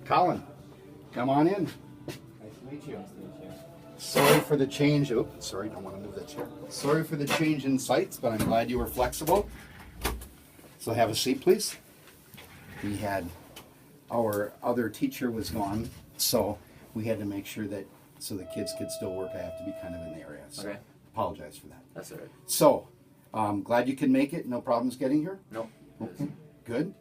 Colin, come on in. Nice to meet you. Nice to meet you. Sorry for the change. Oh, sorry, don't want to move that chair. Sorry for the change in sights, but I'm glad you were flexible. So have a seat, please. We had our other teacher was gone, so we had to make sure that so the kids could still work. I have to be kind of in the area. So Okay. apologize for that. That's all right. So, glad you could make it. No problems getting here? No. Okay, good.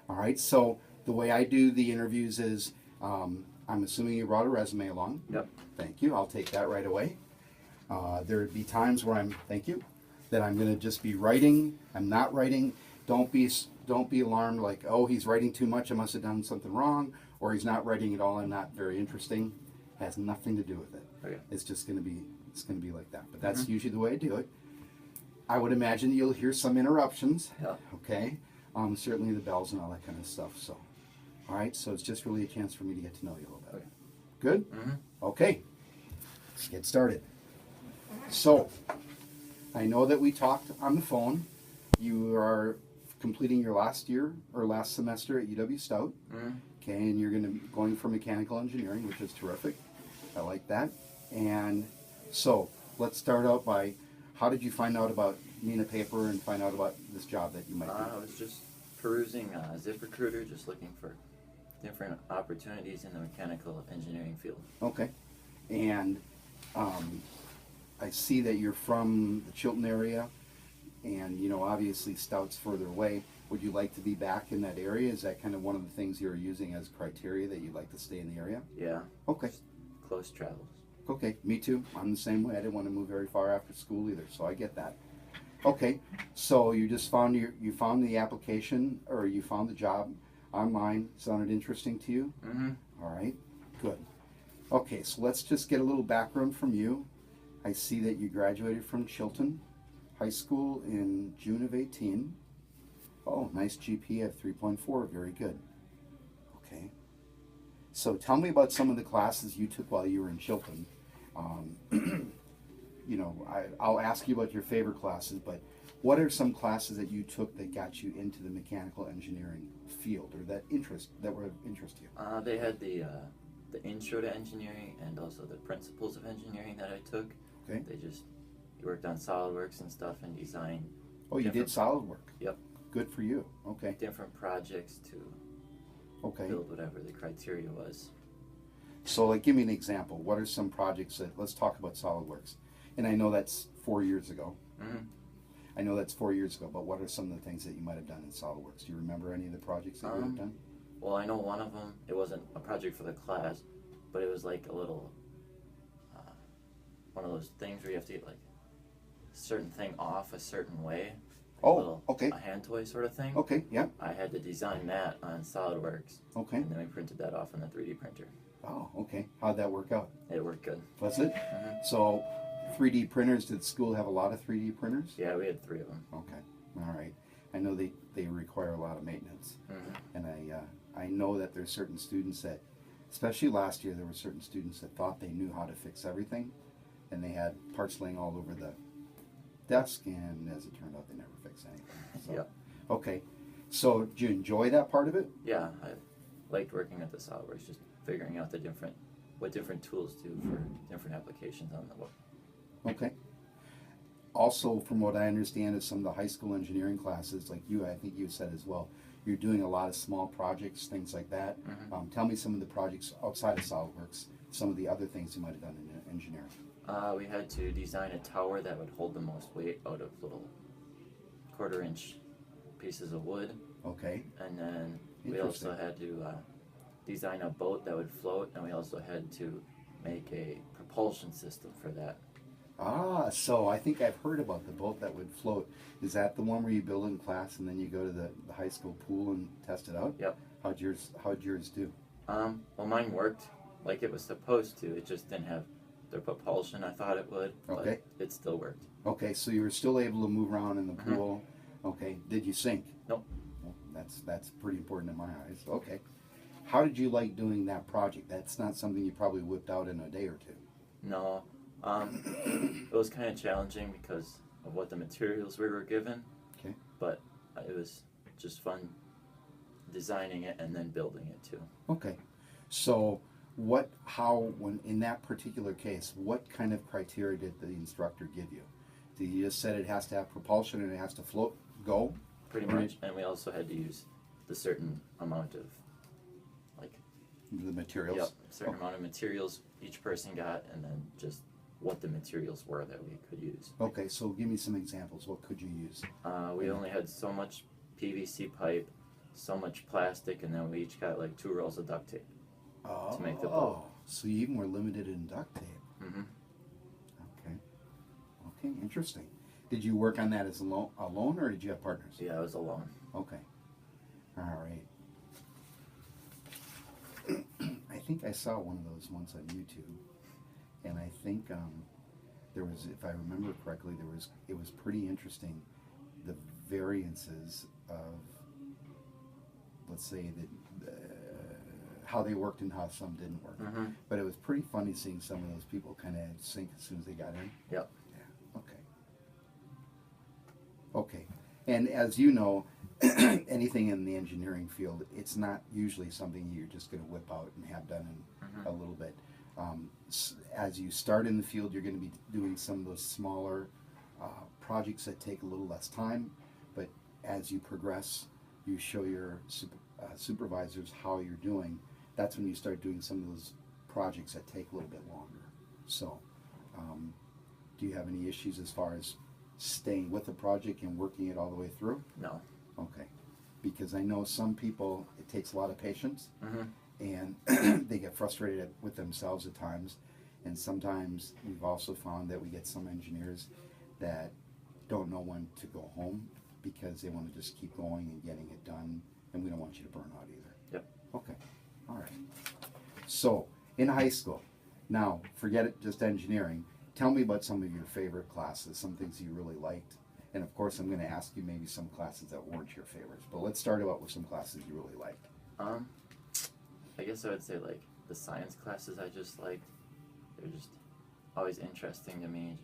All right, so the way I do the interviews is I'm assuming you brought a resume along. Yep. Thank you. I'll take that right away. There would be times where thank you, that I'm going to just be writing. I'm not writing. Don't be alarmed like, oh, he's writing too much. I must have done something wrong, or he's not writing at all. I'm not very interesting. Has nothing to do with it. Okay. It's just going to be like that. But that's usually the way I do it. I would imagine you'll hear some interruptions. Yeah. Okay. Certainly the bells and all that kind of stuff. So, all right. So it's just really a chance for me to get to know you a little bit. Okay. Good. Mm-hmm. Okay. Let's get started. So, I know that we talked on the phone. You are completing your last year or last semester at UW Stout. Mm-hmm. Okay, and you're going for mechanical engineering, which is terrific. I like that. And so, let's start out by how did you find out about Nina Paper and find out about this job that you might do? I was just perusing ZipRecruiter, just looking for different opportunities in the mechanical engineering field. Okay. And I see that you're from the Chilton area, and obviously Stout's further away. Would you like to be back in that area? Is that kind of one of the things you're using as criteria that you'd like to stay in the area? Yeah. Okay. Just close travels. Okay, me too. I'm the same way. I didn't want to move very far after school either, so I get that. Okay, so you just found you found the application or you found the job online. Sounded interesting to you? Mm-hmm. All right, good. Okay, so let's just get a little background from you. I see that you graduated from Chilton High School in June of 18. Oh, nice GPA of 3.4, very good. Okay. So tell me about some of the classes you took while you were in Chilton. I'll ask you about your favorite classes, but what are some classes that you took that got you into the mechanical engineering field or that were of interest to you? They had the intro to engineering and also the principles of engineering that I took. Okay. You worked on SolidWorks and stuff and design. Oh, you did SolidWorks. Yep. Good for you. Okay. Different projects to build whatever the criteria was. So, give me an example. What are some projects let's talk about SolidWorks. And I know that's 4 years ago. Mm-hmm. I know that's 4 years ago, but what are some of the things that you might have done in SolidWorks? Do you remember any of the projects that you have done? Well, I know one of them, it wasn't a project for the class, but it was like a little, one of those things where you have to get like a certain thing off a certain way. Oh, okay. A hand toy sort of thing. Okay, yeah. I had to design that on SolidWorks. Okay. And then we printed that off on the 3D printer. Oh, okay. How'd that work out? It worked good. Was it? Mm-hmm. So, 3D printers, did school have a lot of 3D printers? Yeah, we had 3 of them. Okay, all right. I know they require a lot of maintenance. Mm-hmm. And I know that there's certain students that, especially last year, there were certain students that thought they knew how to fix everything, and they had parts laying all over the desk, and as it turned out, they never fixed anything. So, Yep. okay, so did you enjoy that part of it? Yeah, I liked working at the SolidWorks, just figuring out what different tools do for different applications on the web. Okay. Also, from what I understand is some of the high school engineering classes, like I think you said as well, you're doing a lot of small projects, things like that. Mm-hmm. Tell me some of the projects outside of SolidWorks, some of the other things you might have done in engineering. We had to design a tower that would hold the most weight out of little 1/4-inch pieces of wood. Okay. And then we also had to design a boat that would float, and we also had to make a propulsion system for that. Ah, so I think I've heard about the boat that would float. Is that the one where you build in class and then you go to the high school pool and test it out? Yep. How'd yours do? Well, mine worked like it was supposed to. It just didn't have the propulsion I thought it would, Okay. but it still worked. Okay, so you were still able to move around in the pool. Okay. Did you sink? Nope. Well, that's pretty important in my eyes. Okay. How did you like doing that project? That's not something you probably whipped out in a day or two. No. It was kind of challenging because of what the materials we were given. Okay. But it was just fun designing it and then building it too. Okay. So when in that particular case, what kind of criteria did the instructor give you? Did he just said it has to have propulsion and it has to float, go? Pretty Right. much, and we also had to use the certain amount of, like, The materials? yep, certain amount of materials each person got, and then just what the materials were that we could use. Okay, so give me some examples. What could you use? We only had so much PVC pipe, so much plastic, and then we each got like 2 rolls of duct tape. Oh, make the boat. So you even were limited in duct tape. Mm-hmm. Okay. Okay, interesting. Did you work on that as alone, or did you have partners? Yeah, I was alone. Okay. All right. I think I saw one of those once on YouTube, and I think there was, if I remember correctly, it was pretty interesting, the variances of, let's say, how they worked and how some didn't work. Mm-hmm. But it was pretty funny seeing some of those people kind of sink as soon as they got in. Yep. Yeah. Okay. Okay. And as you know, anything in the engineering field, it's not usually something you're just going to whip out and have done in a little bit. As you start in the field, you're going to be doing some of those smaller projects that take a little less time. But as you progress, you show your supervisors how you're doing. That's when you start doing some of those projects that take a little bit longer. So, do you have any issues as far as staying with the project and working it all the way through? No. Okay. Because I know some people, it takes a lot of patience, Mm-hmm. and they get frustrated with themselves at times. And sometimes we've also found that we get some engineers that don't know when to go home because they want to just keep going and getting it done, and we don't want you to burn out either. Yep. Okay. All right. So, in high school, now forget it, just engineering. Tell me about some of your favorite classes, some things you really liked. And of course, I'm going to ask you maybe some classes that weren't your favorites. But let's start out with some classes you really liked. I guess I would say like the science classes I just liked. They're just always interesting to me.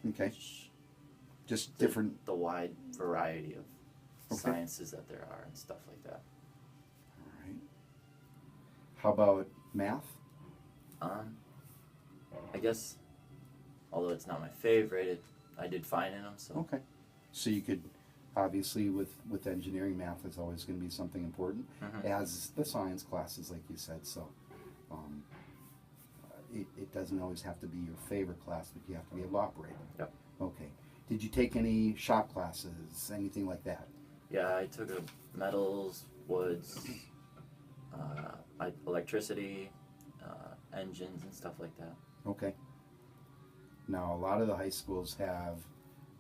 Okay. Just Just different. the wide variety of Okay. sciences that there are and stuff like that. All right. How about math? I guess, although it's not my favorite, I did fine in them. So Okay. So you could, obviously, with engineering, math is always going to be something important, as the science classes, like you said. So it doesn't always have to be your favorite class, but you have to be able to operate. Yep. Okay. Did you take any shop classes, anything like that? yeah, I took metals, woods, electricity, engines, and stuff like that. Okay. Now, a lot of the high schools have,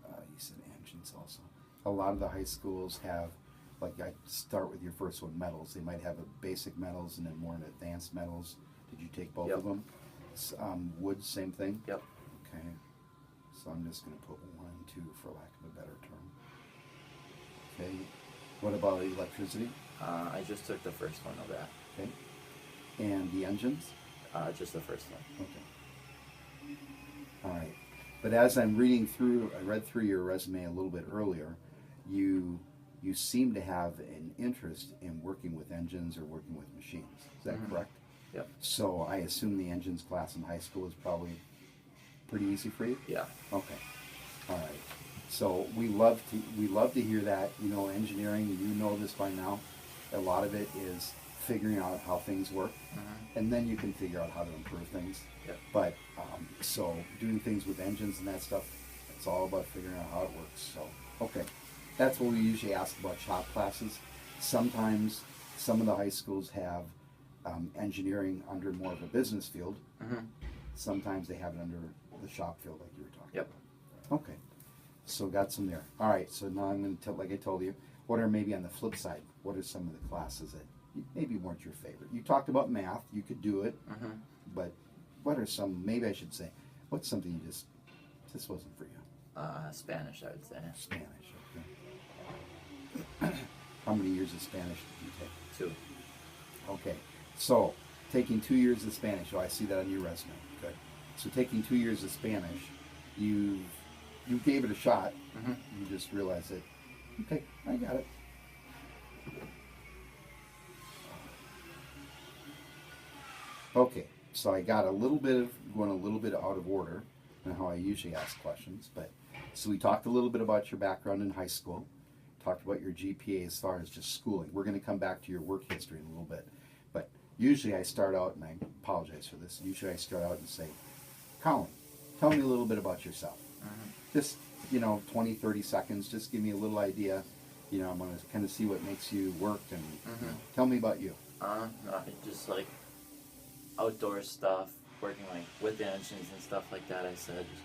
you said engines also. A lot of the high schools have, like, I start with your first one, metals. They might have a basic metals and then more an advanced metals. Did you take both Yep. of them? Wood, same thing? Yep. Okay. So I'm just going to put 1 and 2 for lack of a better term. Okay. What about electricity? I just took the first one of that. Okay. And the engines? Just the first one. Okay. All right. But as I'm reading through, I read through your resume a little bit earlier, you seem to have an interest in working with engines or working with machines. Is that correct? Yep. So I assume the engines class in high school is probably pretty easy for you? Yeah. Okay. All right. So we love to hear that. You know, engineering, you know this by now. A lot of it is figuring out how things work, and then you can figure out how to improve things. Yep. But so doing things with engines and that stuff, it's all about figuring out how it works. So okay, that's what we usually ask about shop classes. Sometimes some of the high schools have engineering under more of a business field. Sometimes they have it under the shop field, like you were talking Yep. about. Okay, so got some there. All right, so now I'm going to tell, like I told you, what are maybe on the flip side? What are some of the classes that maybe weren't your favorite? You talked about math. You could do it, but what are some? Maybe I should say, what's something you just wasn't for you? Spanish, I would say. Spanish. Okay. How many years of Spanish did you take? 2. Okay, so taking 2 years of Spanish. Oh, I see that on your resume. Good. So taking 2 years of Spanish, you gave it a shot. You just realized that, okay, I got it. Okay, so I got going a little bit out of order than how I usually ask questions, but, so we talked a little bit about your background in high school, talked about your GPA as far as just schooling. We're gonna come back to your work history in a little bit, but usually I start out, and I apologize for this, usually I start out and say, Colin, tell me a little bit about yourself. Just, 20, 30 seconds, just give me a little idea. I'm gonna kind of see what makes you work, and tell me about you. Just like outdoor stuff, working like with the engines and stuff like that. I said, just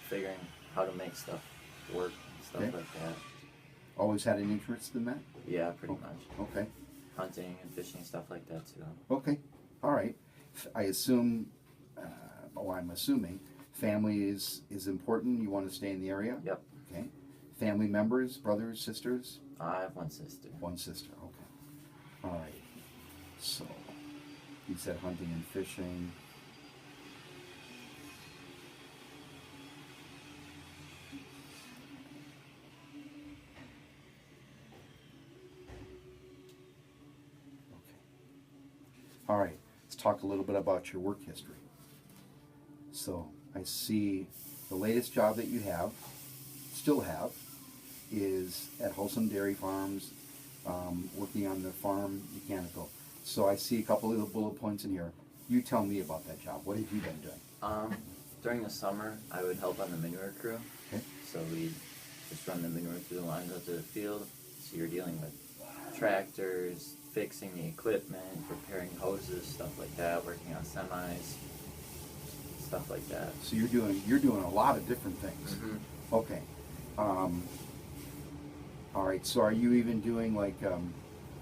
figuring how to make stuff work and stuff Okay. like that. Always had an interest in that? Yeah, pretty much. Okay. Hunting and fishing, stuff like that too. Okay, all right. I assume, I'm assuming, family is important. You want to stay in the area? Yep. Okay. Family members, brothers, sisters? I have one sister. One sister, okay. All right. So, you said hunting and fishing. Okay. All right, let's talk a little bit about your work history. So, I see the latest job that you still have, is at Wholesome Dairy Farms, working on the farm mechanical. So I see a couple of the bullet points in here. You tell me about that job. What have you been doing? During the summer, I would help on the manure crew. Okay. So we just run the manure through the lines out to the field. So you're dealing with tractors, fixing the equipment, repairing hoses, stuff like that, working on semis, stuff like that. So you're doing a lot of different things. Mm-hmm. Okay. All right. So are you even doing like,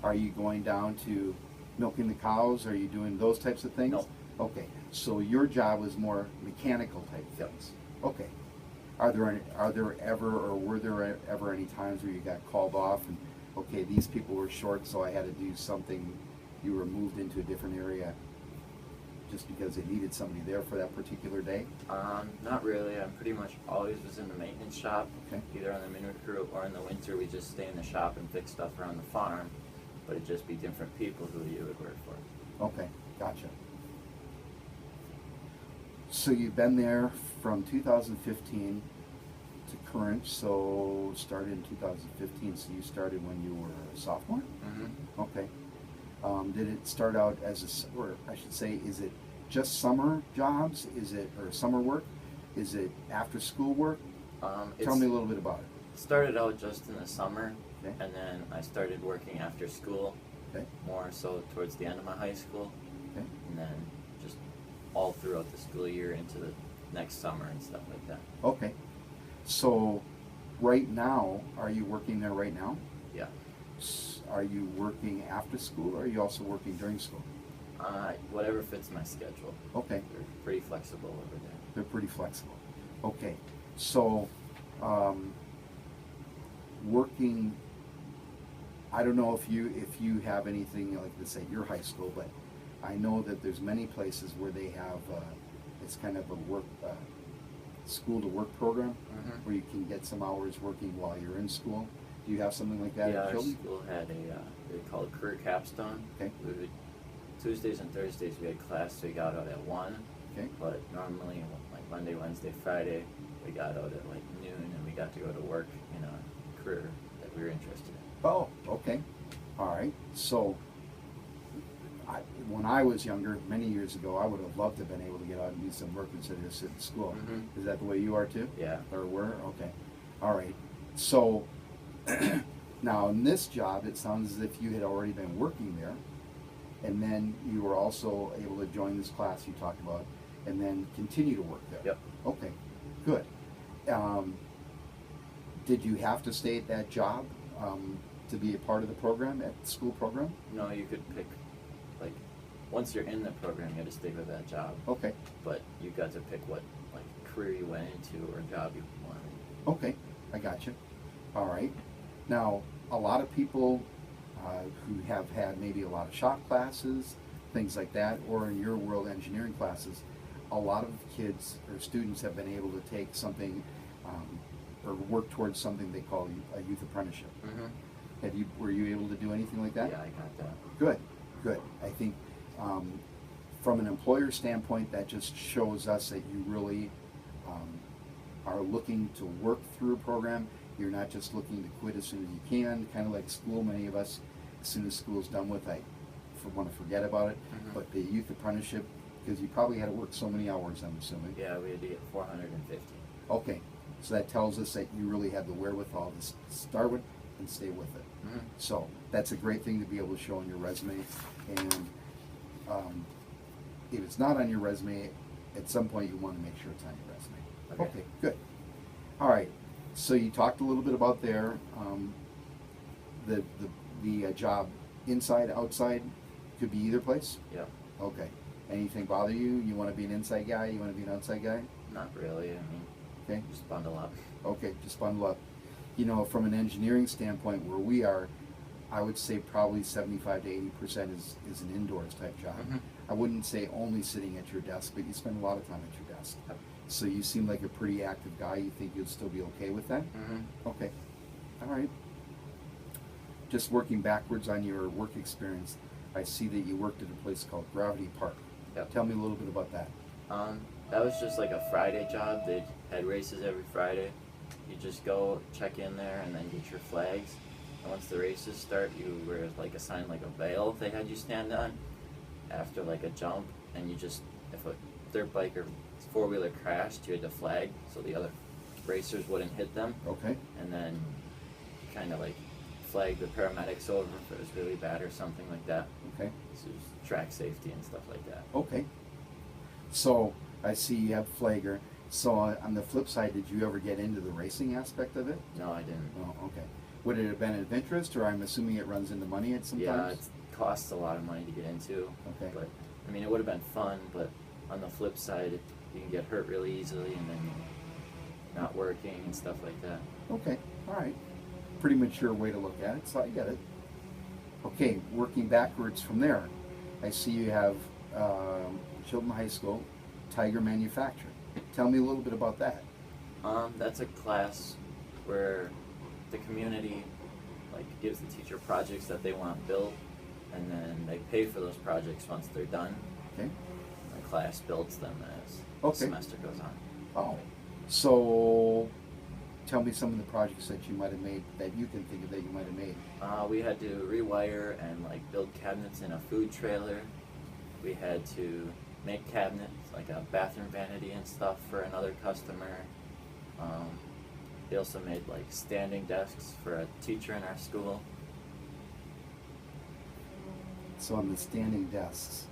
are you going down to milking the cows? Are you doing those types of things? No. Okay. So your job is more mechanical type things. Okay. Are there ever, or were there ever any times where you got called off and, okay, these people were short, so I had to do something, you were moved into a different area just because they needed somebody there for that particular day? Not really. I'm pretty much always was in the maintenance shop. Okay. Either on the manure crew or in the winter we just stay in the shop and fix stuff around the farm. But it'd just be different people who you would work for. Okay, gotcha. So you've been there from 2015 to current, so started in 2015, so you started when you were a sophomore? Mm-hmm. Okay. Did it start out as or I should say, is it just summer jobs? Or summer work? Is it after school work? Tell me a little bit about it. Started out just in the summer, Okay. and then I started working after school, Okay. more so towards the end of my high school, Okay. and then just all throughout the school year into the next summer and stuff like that. Okay. So, right now, are you working there right now? Yeah. Are you working after school, or are you also working during school? Whatever fits my schedule. Okay. They're pretty flexible over there. They're pretty flexible. Okay. So, working, I don't know if you have anything like, let's say your high school, but I know that there's many places where they have, it's kind of a work, school to work program, Mm-hmm. where you can get some hours working while you're in school. Do you have something like that Yeah, at our Chilton? school had they call it career capstone. Okay. We would, Tuesdays and Thursdays we had class, so we got out at 1. Okay. But normally, like Monday, Wednesday, Friday, we got out at like noon, and we got to go to work in a career that we were interested in. Oh, okay. All right. So, when I was younger, many years ago, I would have loved to have been able to get out and do some work instead of just sit in school. Mhm. Is that the way you are too? Yeah. Or were? Okay. All right. So, now in this job, it sounds as if you had already been working there, and then you were also able to join this class you talked about, and then continue to work there. Yep. Okay. Good. Did you have to stay at that job to be a part of the program, at the school program? No, you could pick, like, once you're in the program, you had to stay with that job. Okay. But you got to pick what, like, career you went into or job you wanted. Okay, I got you. All right. Now, a lot of people who have had maybe a lot of shop classes, things like that, or in your world, engineering classes, a lot of kids or students have been able to take something or work towards something they call a youth apprenticeship. Mm-hmm. Were you able to do anything like that? Yeah, I got that. Good, good. I think from an employer standpoint, that just shows us that you really are looking to work through a program. You're not just looking to quit as soon as you can, kind of like school. Many of us, as soon as school's done with, want to forget about it. Mhm. But the youth apprenticeship, because you probably had to work so many hours, I'm assuming. Yeah, we had to get 450. Okay, so that tells us that you really have the wherewithal to start with and stay with it. Mhm. So that's a great thing to be able to show on your resume. And if it's not on your resume, at some point you want to make sure it's on your resume. Okay. Okay, good. All right. So you talked a little bit about there, the job inside, outside, could be either place. Yep. Okay. Anything bother you? You want to be an inside guy? You want to be an outside guy? Not really. I mean, Okay. just bundle up. Okay, just bundle up. You know, from an engineering standpoint, where we are, I would say probably 75 to 80% is an indoors type job. Mhm. I wouldn't say only sitting at your desk, but you spend a lot of time at your desk. Yep. So you seem like a pretty active guy. You think you'll still be okay with that? Mhm. Okay. All right. Just working backwards on your work experience, I see that you worked at a place called Gravity Park. Yep. Tell me a little bit about that. That was just like a Friday job. They had races every Friday. You just go check in there and then get your flags. And once the races start, you were like assigned like a veil they had you stand on after like a jump, and you just, if a dirt bike or four-wheeler crashed, you had to flag so the other racers wouldn't hit them, Okay. and then kind of like flag the paramedics over if it was really bad or something like that. Okay. So it was track safety and stuff like that. Okay. So I see you have flagger. So on the flip side, did you ever get into the racing aspect of it? No, I didn't. Oh, okay. Would it have been of interest, or I'm assuming it runs into money at some Yeah, times? it costs a lot of money to get into. Okay. But I mean, it would have been fun, but on the flip side, you can get hurt really easily, and then you're not working and stuff like that. Okay. All right. Pretty mature way to look at it, so I get it. Okay, working backwards from there, I see you have Chilton High School, Tiger Manufacturing. Tell me a little bit about that. That's a class where the community like gives the teacher projects that they want built, and then they pay for those projects once they're done. Okay. The class builds them as Okay. the semester goes on. Oh, so tell me some of the projects that you might have made, that you can think of that you might have made. We had to rewire and like build cabinets in a food trailer. We had to make cabinets, like a bathroom vanity and stuff for another customer. They also made like standing desks for a teacher in our school. So on the standing desks,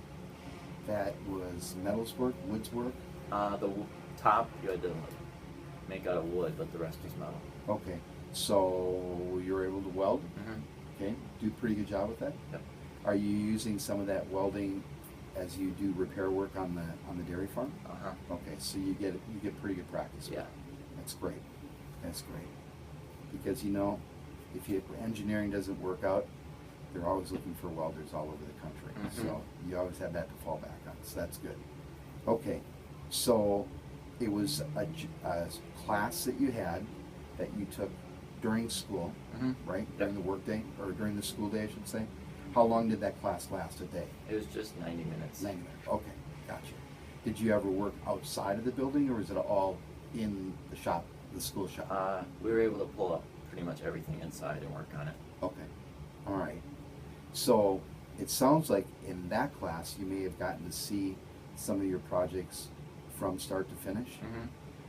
that was metals work, woods work? Top you had to like, make out of wood, but the rest was metal. Okay, so you're able to weld? Mm-hmm. Okay, do a pretty good job with that? Yep. Are you using some of that welding as you do repair work on the dairy farm? Uh-huh. Okay, so you get pretty good practice with Yeah. it. That's great. That's great. Because you know, if engineering doesn't work out, they're always looking for welders all over the country. Mhm. So you always have that to fall back on. So that's good. Okay, so it was a class that you had that you took during school, Mm-hmm. right? Yep. During the work day, or during the school day, I should say. How long did that class last a day? It was just 90 minutes. 90 minutes. Okay, gotcha. Did you ever work outside of the building, or was it all in the shop, the school shop? We were able to pull up pretty much everything inside and work on it. Okay, all right. So it sounds like in that class you may have gotten to see some of your projects from start to finish, Mm-hmm.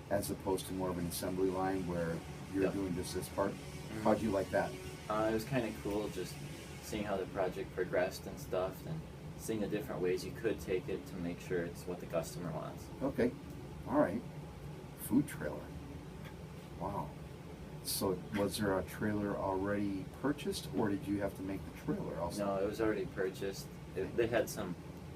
as opposed to more of an assembly line where you're Yep. doing just this part. Mhm. How'd you like that? It was kind of cool just seeing how the project progressed and stuff, and seeing the different ways you could take it to make sure it's what the customer wants. Okay, all right. Food trailer. Wow. So was there a trailer already purchased, or did you have to make the trailer also? No, it was already purchased. They had some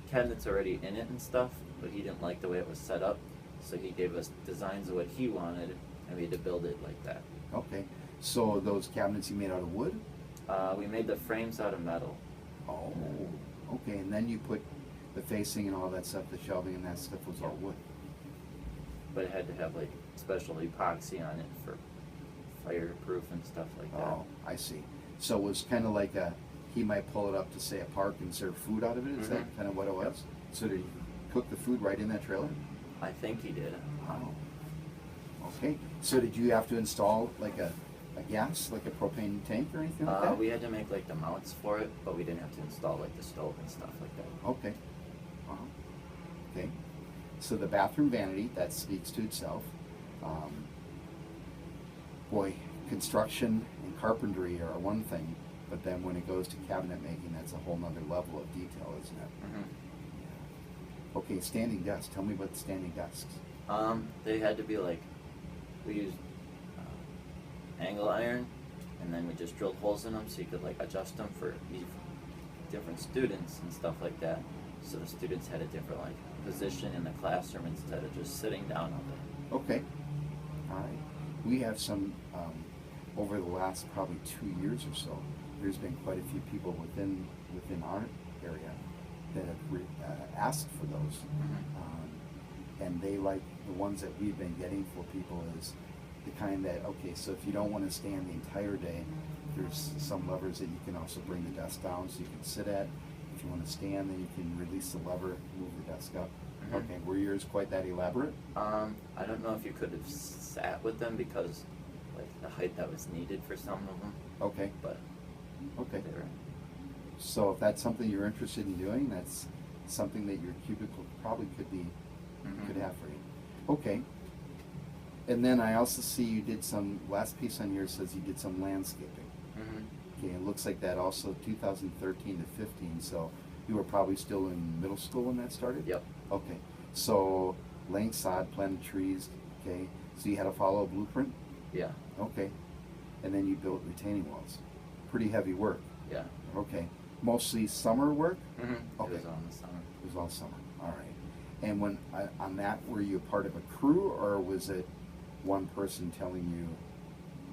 cabinets already in it and stuff, but he didn't like the way it was set up, so he gave us designs of what he wanted, and we had to build it like that. Okay. So those cabinets you made out of wood? We made the frames out of metal. Oh, okay. And then you put the facing and all that stuff, the shelving and that stuff was all wood. But it had to have like special epoxy on it for fireproof and stuff like that. Oh, I see. So it was kind of like he might pull it up to say a park and serve food out of it. Is that Mhm. kind of what it was? So did he cook the food right in that trailer? I think he did. Wow. Okay. So did you have to install like a gas, like a propane tank or anything like that? We had to make like the mounts for it, but we didn't have to install like the stove and stuff like that. Okay. Okay. So the bathroom vanity, that speaks to itself. Boy, construction and carpentry are one thing, but then when it goes to cabinet making, that's a whole nother level of detail, isn't it? Mm-hmm. Okay, standing desks. Tell me about the standing desks. They had to be like, we used angle iron, and then we just drilled holes in them so you could like adjust them for different students and stuff like that. So the students had a different like position in the classroom instead of just sitting down all day. Okay. All right. We have some, over the last probably 2 years or so, there's been quite a few people within our area that have asked for those. And they like the ones that we've been getting for people is the kind that, okay, so if you don't want to stand the entire day, there's some levers that you can also bring the desk down so you can sit at. If you want to stand, then you can release the lever, move the desk up. Mm-hmm. Okay, were yours quite that elaborate? I don't know if you could have sat with them because like the height that was needed for some of them, Okay, but okay. they were. So if that's something you're interested in doing, that's something that your cubicle probably could have for you. Okay. And then I also see you did some, last piece on here says you did some landscaping. Mm-hmm. Okay, it looks like that also 2013 to 15, so you were probably still in middle school when that started? Yep. Okay, so laying sod, planted trees, okay, so you had to follow a blueprint? Yeah. Okay, and then you built retaining walls. Pretty heavy work. Yeah. Okay, mostly summer work? Mm-hmm. Okay. It was on the summer. It was all summer, all right. And when, on that, were you a part of a crew, or was it one person telling you,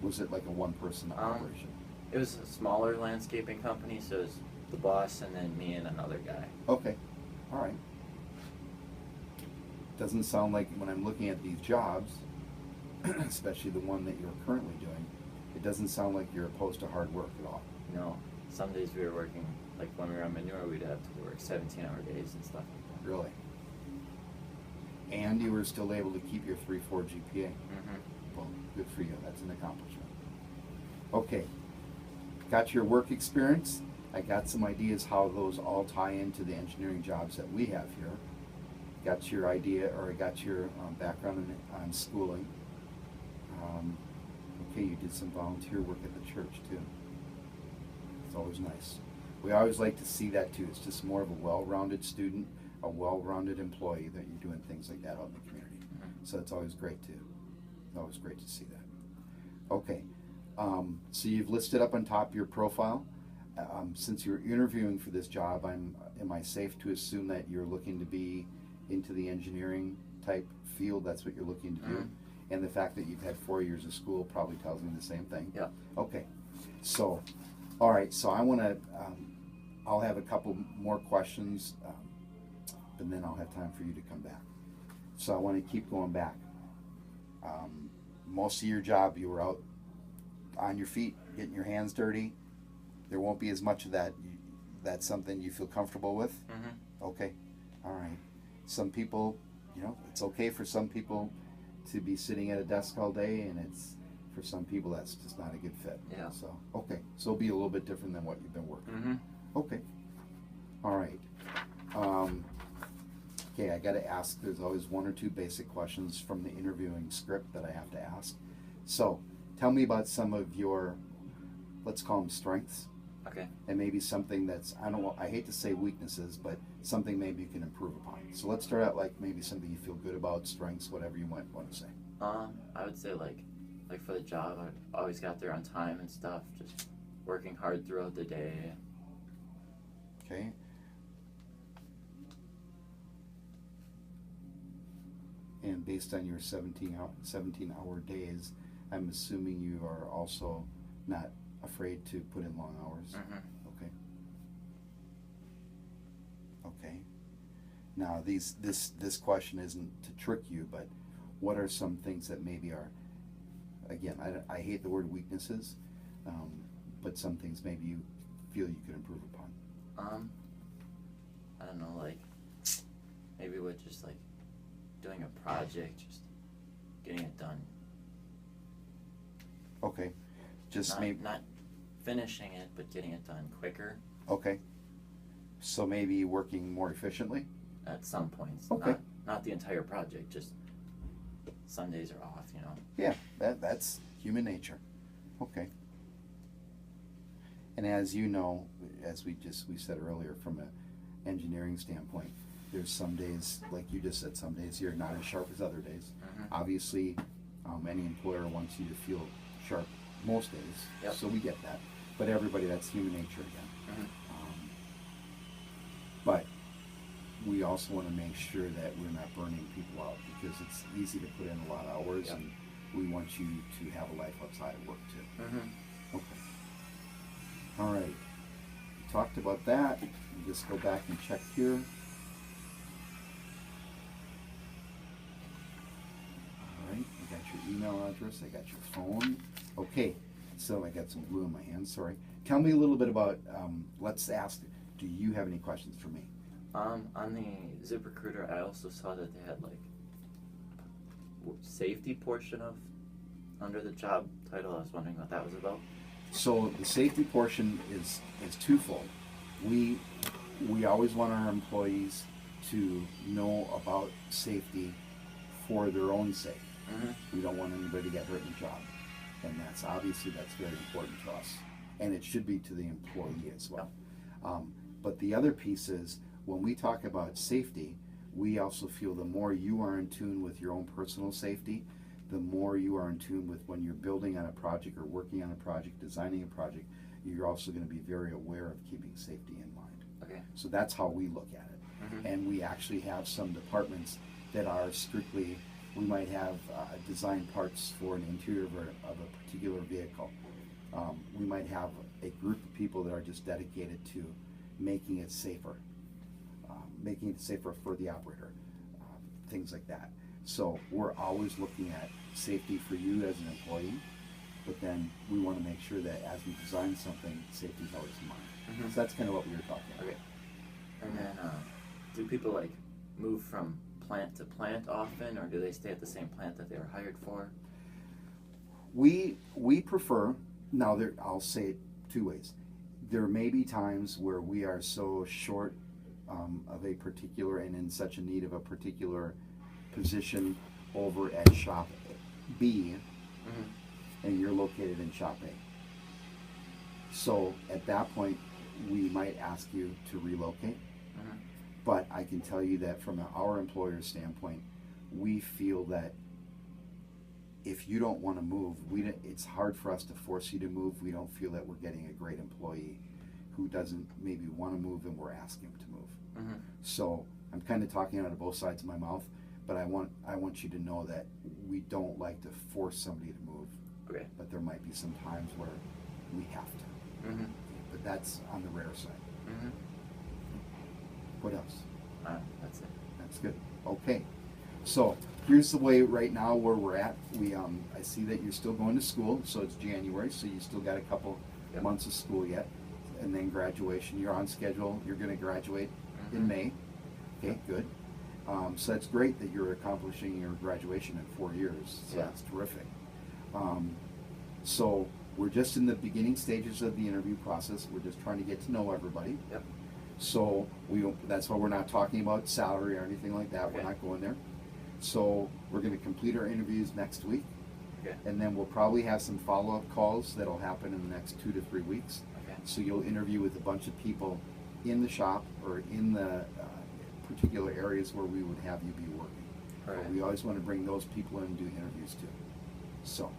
was it like a one-person operation? It was a smaller landscaping company, so it was the boss and then me and another guy. Okay, all right. Doesn't sound like, when I'm looking at these jobs, especially the one that you're currently doing, it doesn't sound like you're opposed to hard work at all. No, some days we were working, like when we were on manure, we'd have to work 17-hour days and stuff like that. Really? And you were still able to keep your 3.4 GPA. Mm-hmm. Well, good for you. That's an accomplishment. Okay. Got your work experience. I got some ideas how those all tie into the engineering jobs that we have here. Got your idea, or I got your background on schooling. Okay, you did some volunteer work at the church too. It's always nice. We always like to see that too. It's just more of a well-rounded student, a well-rounded employee, that you're doing things like that out in the community. Mm-hmm. So it's always great too. It's always great to see that. Okay, so you've listed up on top your profile. Since you're interviewing for this job, am I safe to assume that you're looking to be into the engineering type field? That's what you're looking to do? Mhm. And the fact that you've had 4 years of school probably tells me the same thing? Yeah. Okay, so, all right, so I want to, I'll have a couple more questions, and then I'll have time for you to come back. So I want to keep going back. Most of your job, you were out on your feet, getting your hands dirty. There won't be as much of that. That's something you feel comfortable with? Mm-hmm. Okay, all right. Some people, it's okay for some people to be sitting at a desk all day, and it's, for some people, that's just not a good fit. Yeah. So, okay, so it'll be a little bit different than what you've been working. Mm-hmm. Okay, all right. Okay, I gotta ask, there's always one or two basic questions from the interviewing script that I have to ask. So, tell me about some of your, let's call them strengths, Okay. and maybe something that's, I hate to say weaknesses, but something maybe you can improve upon. So let's start out like maybe something you feel good about, strengths, whatever you might want to say. I would say like for the job, I always got there on time and stuff, just working hard throughout the day. Okay. And based on your 17-hour days, I'm assuming you are also not afraid to put in long hours. Mm-hmm. Okay. Okay. Now, this question isn't to trick you, but what are some things that maybe are, again, I hate the word weaknesses, but some things maybe you feel you could improve upon? I don't know, like project, just getting it done. Okay, just maybe, Not finishing it, but getting it done quicker okay. So maybe working more efficiently? at some points. Okay. Not the entire project, just Sundays are off, Yeah, that's human nature. Okay. And as you know, as we said earlier, from an engineering standpoint, there's some days, like you just said, some days you're not as sharp as other days. Mhm. Obviously, any employer wants you to feel sharp most days, Yep. so we get that. But everybody, that's human nature again. Mhm. But we also want to make sure that we're not burning people out, because it's easy to put in a lot of hours, Yep. and we want you to have a life outside of work too. Okay. All right. We talked about that. We'll just go back and check here. All right. I got your email address. I got your phone. Okay. So I got some glue in my hand. Sorry. Tell me a little bit about. Let's ask. Do you have any questions for me? On the ZipRecruiter, I also saw that they had like safety portion of under the job title. I was wondering what that was about. So the safety portion is twofold. We always want our employees to know about safety for their own sake. Mm-hmm. We don't want anybody to get hurt in the job, and that's very important to us, and it should be to the employee as well. But the other piece is, when we talk about safety, we also feel the more you are in tune with your own personal safety, the more you are in tune with when you're building on a project or working on a project, designing a project, you're also going to be very aware of keeping safety in mind. Okay. So that's how we look at it. Mm-hmm. And we actually have some departments that are strictly, we might have design parts for an interior of a particular vehicle. We might have a group of people that are just dedicated to making it safer for the operator, things like that. So we're always looking at safety for you as an employee, but then we want to make sure that as we design something, safety is always in mind. Mm-hmm. So that's kind of what we were talking about. Okay. And then, do people like move from plant to plant often, or do they stay at the same plant that they were hired for? We prefer, now I'll say it two ways. There may be times where we are so short of a particular and in such a need of a particular position over at shop B, Mm-hmm. and you're located in shop A. So at that point, we might ask you to relocate. Mm-hmm. But I can tell you that from our employer's standpoint, we feel that if you don't want to move, it's hard for us to force you to move. We don't feel that we're getting a great employee who doesn't maybe want to move and we're asking him to move. Mm-hmm. So I'm kind of talking out of both sides of my mouth, but I want you to know that we don't like to force somebody to move. Okay. But there might be some times where we have to. Mm-hmm. But that's on the rare side. Mm-hmm. What else? That's it. That's good. Okay. So here's the way right now where we're at. I see that you're still going to school, so it's January, so you still got a couple Yep. months of school yet, and then graduation. You're on schedule. You're going to graduate in Mhm. May. Okay, good. So that's great that you're accomplishing your graduation in 4 years. So Yeah. that's terrific. So we're just in the beginning stages of the interview process. We're just trying to get to know everybody. Yep. So that's why we're not talking about salary or anything like that. We're Okay. not going there. So we're going to complete our interviews next week, Okay. and then we'll probably have some follow-up calls that'll happen in the next 2 to 3 weeks. Okay. So you'll interview with a bunch of people in the shop or in the particular areas where we would have you be working. All right. But we always want to bring those people in and do interviews too. So,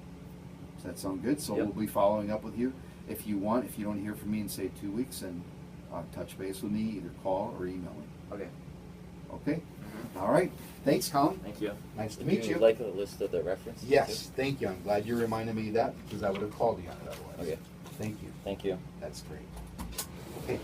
does that sound good? So Yep. we'll be following up with you. If you don't hear from me in say 2 weeks, then touch base with me, either call or email me. Okay. Okay? Mm-hmm. All right. Thanks, Colin. Thank you. Nice to Would meet you. like a list of the references? Yes, thank you. I'm glad you reminded me of that because I would have called you on it otherwise. Okay. Thank you. Thank you. That's great. Okay.